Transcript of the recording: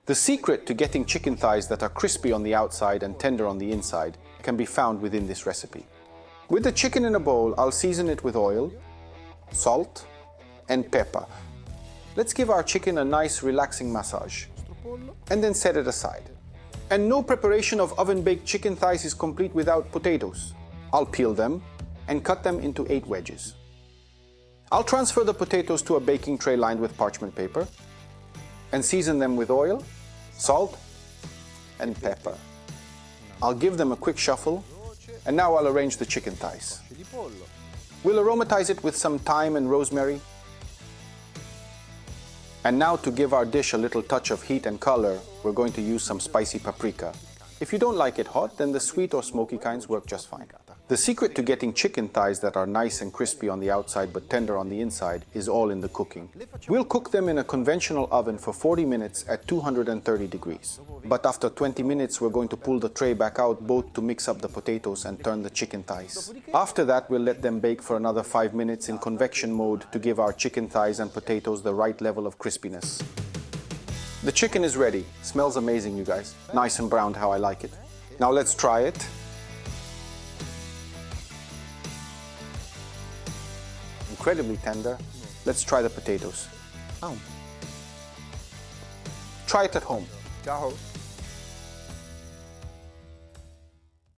The secret to getting chicken thighs that are crispy on the outside and tender on the inside can be found within this recipe. With the chicken in a bowl, I'll season it with oil, salt, and pepper. Let's give our chicken a nice relaxing massage, and then set it aside. And no preparation of oven-baked chicken thighs is complete without potatoes. I'll peel them and cut them into 8 wedges. I'll transfer the potatoes to a baking tray lined with parchment paper and season them with oil, salt, and pepper. I'll give them a quick shuffle, and now I'll arrange the chicken thighs. We'll aromatize it with some thyme and rosemary. And now, to give our dish a little touch of heat and color, we're going to use some spicy paprika. If you don't like it hot, then the sweet or smoky kinds work just fine. The secret to getting chicken thighs that are nice and crispy on the outside but tender on the inside is all in the cooking. We'll cook them in a conventional oven for 40 minutes at 230 degrees. But after 20 minutes, we're going to pull the tray back out both to mix up the potatoes and turn the chicken thighs. After that, we'll let them bake for another 5 minutes in convection mode to give our chicken thighs and potatoes the right level of crispiness. The chicken is ready. Smells amazing, you guys. Nice and browned how I like it. Now let's try it. Incredibly tender. Let's try the potatoes. Try it at home. Ciao.